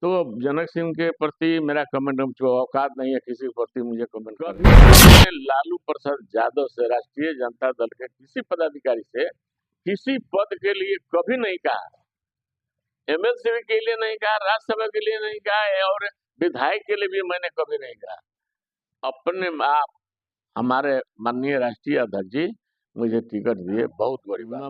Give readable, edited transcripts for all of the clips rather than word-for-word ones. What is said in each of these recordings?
तो जनक सिंह के प्रति मेरा कमेंट, जो औकात नहीं है किसी के प्रति मुझे कमेंट करना। लालू प्रसाद यादव से, राष्ट्रीय जनता दल के किसी पदाधिकारी से किसी पद के लिए कभी नहीं कहा, एमएलसी के लिए नहीं कहा, राज्यसभा के लिए नहीं कहा और विधायक के लिए भी मैंने कभी नहीं कहा। अपने आप हमारे माननीय राष्ट्रीय अध्यक्ष जी मुझे टिकट दिए, बहुत बड़ी बात।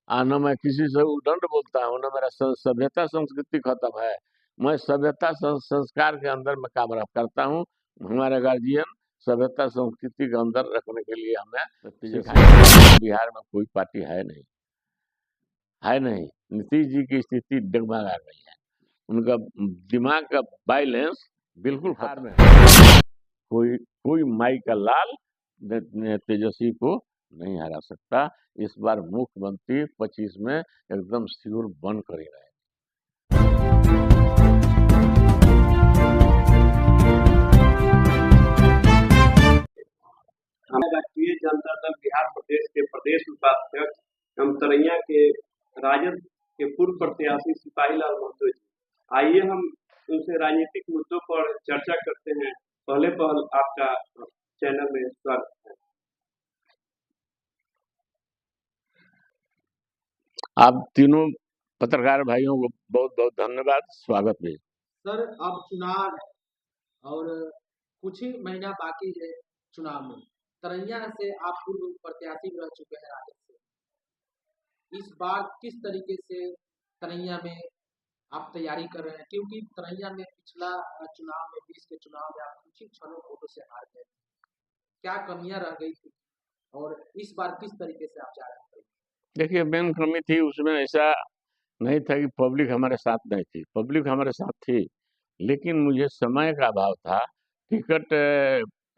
न मैं किसी से उदंड बोलता हूँ, न मेरा सभ्यता संस्कृति खत्म है। मैं सभ्यता संस्कार के अंदर में काम करता हूँ। हमारे गार्जियन सभ्यता संस्कृति के अंदर रखने के लिए हमें बिहार में कोई पार्टी है नहीं। नीतीश जी की स्थिति डगमगा गई है, उनका दिमाग का बैलेंस बिल्कुल खराब में है। कोई माई का लाल तेजस्वी को नहीं हरा सकता। इस बार मुख्यमंत्री 25 में एकदम श्योर बन कर ही रहे। राष्ट्रीय जनता दल बिहार प्रदेश के प्रदेश उपाध्यक्ष एवं तरैया के राजद के पूर्व प्रत्याशी सिपाही लाल महतो जी, आइए हम उनसे राजनीतिक मुद्दों पर चर्चा करते हैं। पहले आपका चैनल में स्वागत है। आप तीनों पत्रकार भाइयों को बहुत बहुत धन्यवाद, स्वागत भी। सर, अब चुनाव है और कुछ ही महीना बाकी है चुनाव में। तरैया से आप पूर्व प्रत्याशी रह चुके हैं राजद से। इस बार किस तरीके से तरैया में आप तैयारी कर रहे हैं, क्योंकि तरैया में पिछला चुनाव में 20 के चुनाव में आप कुछ ही क्षणों वोटों से हार गए, क्या कमियां रह गई थी और इस बार किस तरीके से आप जा रहे हैं? देखिए, मेन कमी थी उसमें ऐसा नहीं था कि पब्लिक हमारे साथ नहीं थी, पब्लिक हमारे साथ थी, लेकिन मुझे समय का अभाव था। टिकट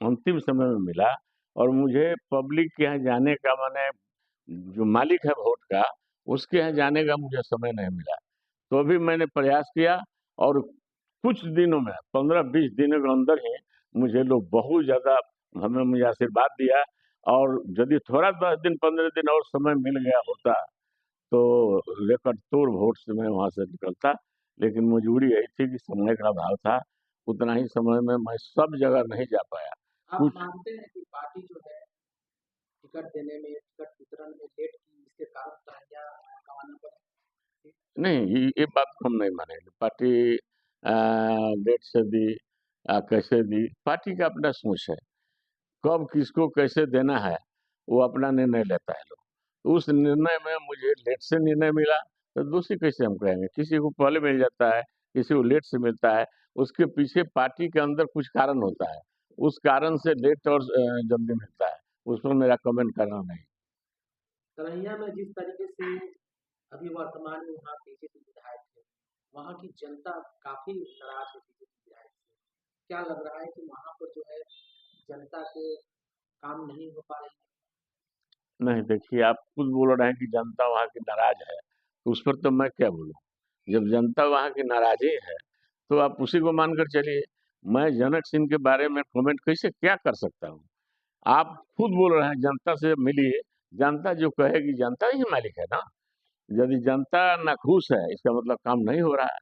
अंतिम समय में मिला और मुझे पब्लिक के यहाँ जाने का, माने जो मालिक है वोट का, उसके यहाँ जाने का मुझे समय नहीं मिला। तो अभी मैंने प्रयास किया और कुछ दिनों में 15-20 दिनों के अंदर ही मुझे लोग बहुत ज़्यादा मुझे आशीर्वाद दिया। और यदि थोड़ा 10 दिन 15 दिन और समय मिल गया होता तो रिकॉर्ड तोड़ वोट से मैं वहाँ से निकलता, लेकिन मजबूरी यही थी कि समय का अभाव था। उतना ही समय में मैं सब जगह नहीं जा पाया। आप मानते हैं कि पार्टी जो है टिकट देने में, टिकट वितरण में लेट की, इसके कारण तरैया गंवाना पड़ा? नहीं, ये बात हम नहीं मानेंगे। पार्टी लेट से दी, कैसे दी, पार्टी का अपना सोच है। कब किसको कैसे देना है वो अपना निर्णय लेता है लोग। उस निर्णय में मुझे लेट से निर्णय मिला तो दूसरी कैसे हम कहेंगे। किसी को पहले मिल जाता है, किसी को लेट से मिलता है, उसके पीछे पार्टी के अंदर कुछ कारण होता है, उस कारण से लेट और जल्दी मिलता है, उस पर मेरा कमेंट करना नहीं। तरैया में जिस तरीके से अभी वर्तमान में वहाँ बीजेपी विधायक है, वहाँ की जनता काफी नाराज है बीजेपी विधायक से। क्या लग रहा है कि वहाँ पर जो है जनता के काम नहीं हो पा रही है? नहीं, देखिए, आप खुद बोल रहे हैं कि जनता वहाँ की नाराज है, तो उस पर तो मैं क्या बोलूँ। जब जनता वहाँ की नाराजी है तो आप उसी को मानकर चलिए। मैं जनक सिंह के बारे में कमेंट कैसे क्या कर सकता हूँ। आप खुद बोल रहे हैं जनता से मिलिए, जनता जो कहेगी, जनता ही मालिक है ना। यदि जनता नाखुश है इसका मतलब काम नहीं हो रहा है,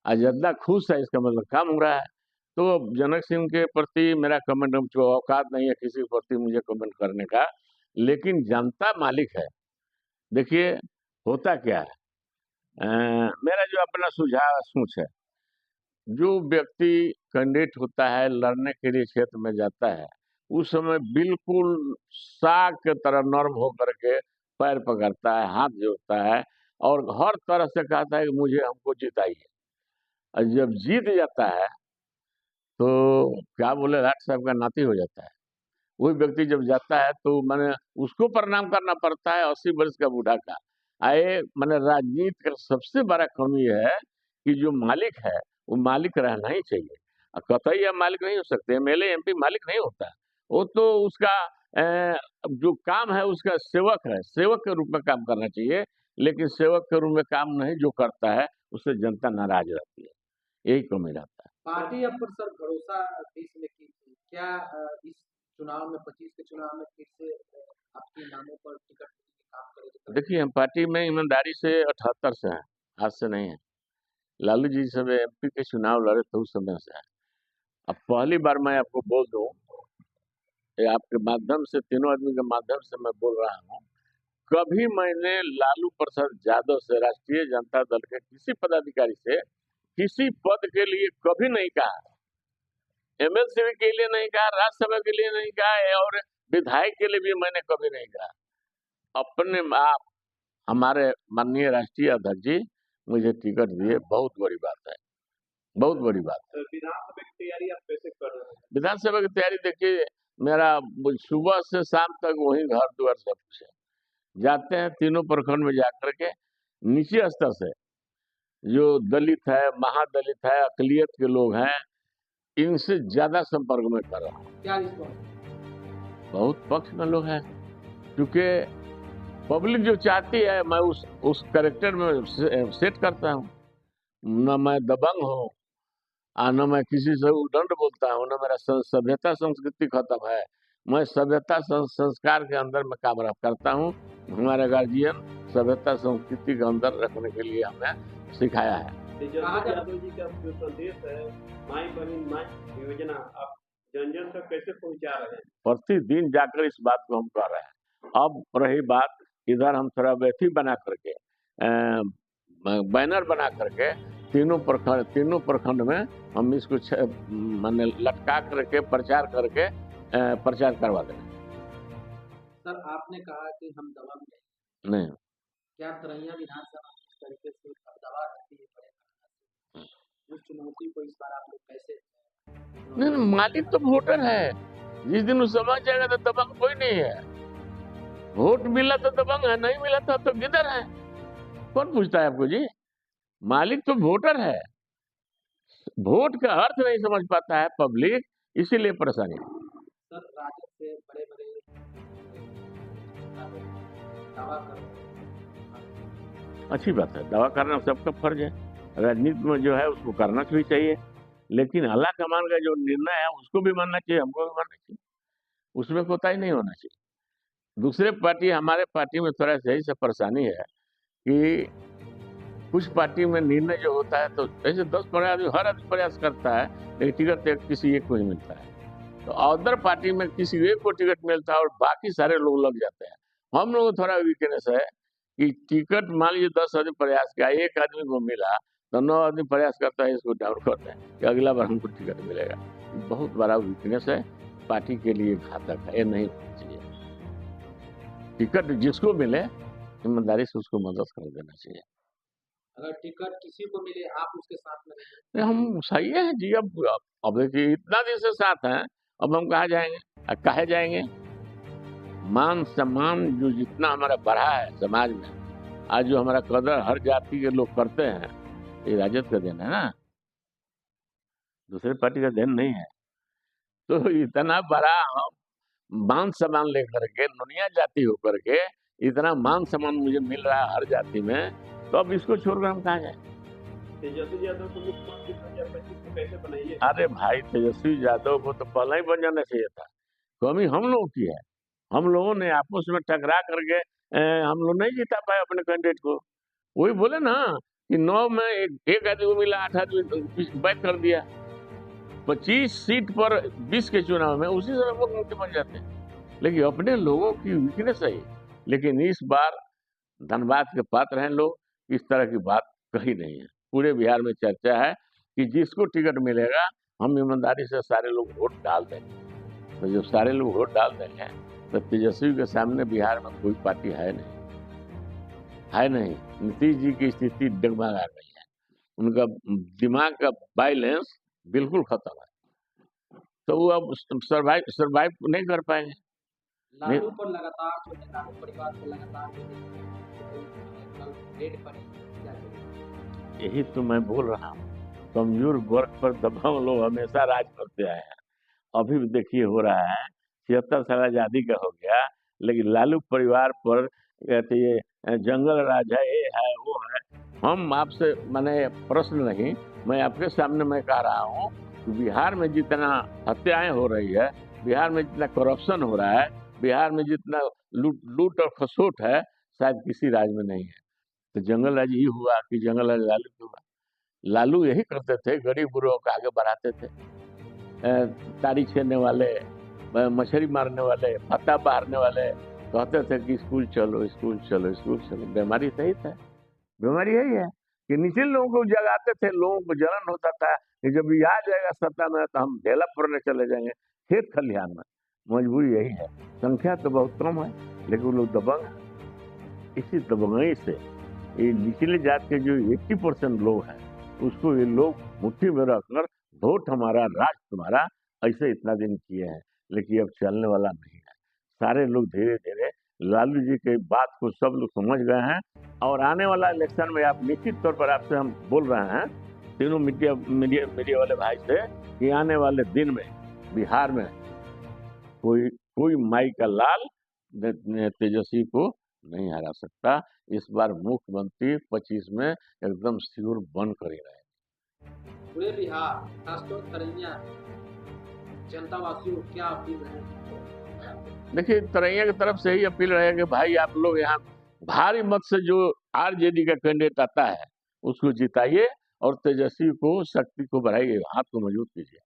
और जनता खुश है इसका मतलब काम हो रहा है। तो जनक सिंह के प्रति मेरा कमेंट, जो औकात नहीं है किसी के प्रति मुझे कमेंट करने का, लेकिन जनता मालिक है। देखिए, होता क्या है, मेरा जो अपना सुझाव सोच है, जो व्यक्ति कैंडिडेट होता है, लड़ने के लिए क्षेत्र में जाता है, उस समय बिल्कुल साग के तरह नर्म होकर के पैर पकड़ता है, हाथ जोड़ता है और हर तरह से कहता है कि मुझे हमको जिताइए। और जब जीत जाता है तो क्या बोले, लाट साहब का नाती हो जाता है। वही व्यक्ति जब जाता है तो मैंने उसको प्रणाम करना पड़ता है, 80 वर्ष का बूढ़ा का। आए मैंने राजनीति का सबसे बड़ा कमी है कि जो मालिक है वो मालिक रहना ही चाहिए। कतई या मालिक नहीं हो सकते, एमएलए एमपी मालिक नहीं होता, वो तो उसका जो काम है उसका सेवक है, सेवक के रूप में काम करना चाहिए। लेकिन सेवक के रूप में काम नहीं जो करता है उससे जनता नाराज रहती है, यही कमी रहता है। पार्टी अब पर सर भरोसा 20 में की थी, क्या इस चुनाव में 25 के चुनाव में फिर से आपके नामों पर टिकट काम करेगी? देखिए, हम पार्टी में ईमानदारी से 78 से हैं, आज से नहीं है। लालू जी जब एमपी के चुनाव लड़े तो उस समय से है। अब पहली बार मैं आपको बोल दूं, ये आपके माध्यम से, तीनों आदमी के माध्यम से मैं बोल रहा हूँ, कभी मैंने लालू प्रसाद यादव से, राष्ट्रीय जनता दल के किसी पदाधिकारी से किसी पद के लिए कभी नहीं कहा, एमएलसी के लिए नहीं कहा, राज्यसभा के लिए नहीं कहा, और विधायक के लिए भी मैंने कभी नहीं कहा। अपने आप हमारे माननीय राष्ट्रीय अध्यक्ष जी मुझे टिकट दिए, बहुत बड़ी बात है, बहुत बड़ी बात है। विधानसभा की तैयारी आप कैसे कर रहे हैं? विधानसभा की तैयारी देखिए, मेरा सुबह से शाम तक वही घर द्वार सब कुछ है। जाते हैं तीनों प्रखंड में जाकर के नीचे स्तर से जो दलित है, महादलित है, अकलियत के लोग हैं, इनसे ज्यादा संपर्क में कर रहा हूँ। क्या रिस्पॉन्स? बहुत पक्ष में लोग हैं, क्योंकि पब्लिक जो चाहती है मैं उस कैरेक्टर में सेट करता हूँ। न मैं दबंग हूँ, न मैं किसी से उदंड बोलता हूँ, न मेरा सभ्यता संस्कृति खत्म है। मैं सभ्यता संस्कार के अंदर में काम करता हूँ। हमारे गार्जियन सभ्यता संस्कृति के अंदर रखने के लिए हमें सिखाया है। तेजस्वी यादव जी का जो संदेश है, माई बहन माई योजना, आप जन जन तक कैसे पहुंचा रहे हैं? प्रतिदिन जाकर इस बात को हम कर रहे हैं। अब रही बात, इधर हम थोड़ा व्यथी बना करके, बैनर बना करके तीनों प्रखंड में हम इसको मैंने लटका करके प्रचार करवा देंगे। सर, आपने कहा कि हम दबंग नहीं, क्या तरैया विधानसभा में इस तरीके से अब दबा रहती है बड़े घटना से? उस चुनौती को इस बार आप लोग कैसे? नहीं, मालिक तो वोटर है। जिस दिन वो समझ जाएगा तो दबंग कोई नहीं है। वोट मिला तो दबंग है, नहीं मिला तो गिदर है। कौन पूछता है आपको जी? मालिक तो वोटर है। वोट का अर्थ नहीं समझ पाता है पब्लिक, इसीलिए परेशानी है। सर, राजद से बड़े दावा कर रहे हैं। अच्छी बात है, दावा करना सबका फर्ज है। राजनीति में जो है उसको करना भी चाहिए, लेकिन आला कमान का जो निर्णय है उसको भी मानना चाहिए, हमको भी मानना चाहिए। उसमें कोताही नहीं होना चाहिए। दूसरे पार्टी, हमारे पार्टी में थोड़ा सा यही से परेशानी है कि कुछ पार्टी में निर्णय जो होता है तो ऐसे 10 बड़े आदमी, हर आदमी प्रयास करता है, लेकिन टिकट किसी एक को ही मिलता है। तो अदर पार्टी में किसी एक को टिकट मिलता है और बाकी सारे लोग लग जाते हैं। हम लोग थोड़ा वीकनेस है कि टिकट, मान लीजिए 10 आदमी प्रयास किया, एक आदमी को मिला तो 9 आदमी प्रयास करता है, इसको डाउन करते हैं कि अगला बार हमको टिकट मिलेगा। बहुत बड़ा वीकनेस है, पार्टी के लिए घातक है, ये नहीं होना चाहिए। टिकट जिसको मिले ईमानदारी से उसको मदद कर देना चाहिए। अगर टिकट किसी को मिले, आप उसके साथ में रहें? हम सही है जी। अब देखिए, इतना दिन से साथ हैं, अब हम कहाँ जाएंगे, कहे जाएंगे? मान सम्मान जो जितना हमारा बढ़ा है समाज में, आज जो हमारा कदर हर जाति के लोग करते हैं, ये राजद का देन है ना, दूसरे पार्टी का देन नहीं है। तो इतना बड़ा हम मान सम्मान लेकर के, दुनिया जाति होकर के इतना मान सम्मान मुझे मिल रहा है हर जाति में, तो अब इसको छोड़कर हम कहाँ जाए? तेजस्वी यादव को मुख्यमंत्री 2025 को कैसे बनाइए? अरे भाई, तेजस्वी यादव को तो पहले ही बन जाना चाहिए था। कमी हम लोगों की है। हम लोगों ने आपस में टकरा करके हम लोग नहीं जीता पाए अपने कैंडिडेट को। वही बोले ना कि 9 में एक आदमी को मिला, 8 आदमी बैक कर दिया। 25 सीट पर 20 के चुनाव में उसी समय मुख्यमंत्री बन जाते हैं। लेकिन अपने लोगों की वीकनेस है। लेकिन इस बार धन्यवाद के पात्र हैं लोग, इस तरह की बात कही नहीं है। पूरे बिहार में चर्चा है कि जिसको टिकट मिलेगा हम ईमानदारी से सारे लोग वोट डाल देंगे। तो जब सारे लोग वोट डाल देंगे तो तेजस्वी के सामने बिहार में कोई पार्टी है नहीं। नीतीश जी की स्थिति डगमगा गई है, उनका दिमाग का बैलेंस बिल्कुल खत्म है, तो वो अब सर्वाइव नहीं कर पाएंगे। लालू पर लगातार जो है, लालू परिवार पर लगातार जो है रेड पड़ी, यही तो मैं बोल रहा हूँ, कमजोर वर्ग पर दबाव लोग हमेशा राज करते आए हैं। अभी भी देखिए हो रहा है, 76 साल आजादी का हो गया, लेकिन लालू परिवार पर कहते ये जंगल राज है, ये है वो है। हम आपसे मैंने प्रश्न नहीं, मैं आपके सामने मैं कह रहा हूँ कि बिहार में जितना हत्याएं हो रही है, बिहार में जितना करप्शन हो रहा है, बिहार में जितना लूट और खसोट है, शायद किसी राज्य में नहीं है। तो जंगल राज ही हुआ कि जंगल राज लालू हुआ। लालू यही करते थे, गरीब गुरुओं को आगे बढ़ाते थे। ताड़ी छेड़ने वाले, मछली मारने वाले, पत्ता बारने वाले कहते थे कि स्कूल चलो, स्कूल चलो, स्कूल चलो। बीमारी सही था, बीमारी यही है कि निचले लोगों को जगाते थे, लोगों को जलन होता था कि जब ये आ जाएगा सत्ता में तो हम ढेला फोड़ने चले जाएंगे खेत खलिहान में। मजबूरी यही है, संख्या तो बहुत कम है लेकिन वो लोग दबंग हैं। इसी दबंगई से ये निचले जात के जो 80% लोग हैं उसको ये लोग मुट्ठी में रखकर वोट हमारा, राज तुम्हारा, ऐसे इतना दिन किए हैं, लेकिन अब चलने वाला नहीं है। सारे लोग धीरे धीरे लालू जी की बात को सब लोग समझ गए हैं और आने वाला इलेक्शन में आप निश्चित तौर पर, आपसे हम बोल रहे हैं तीनों मीडिया वाले भाई से कि आने वाले दिन में बिहार में कोई माई का लाल तेजस्वी को नहीं हरा सकता। इस बार मुख्यमंत्री 25 में एकदम श्योर बन कर ही रहे। पूरे बिहार खासतौर तरैया जनता वासियों को क्या अपील है? देखिए, तरैया की तरफ से ही अपील रहेगा कि भाई आप लोग यहाँ भारी मत से जो आरजेडी का कैंडिडेट आता है उसको जिताइए और तेजस्वी को, शक्ति को बढ़ाइए, हाथ को मजबूत कीजिए।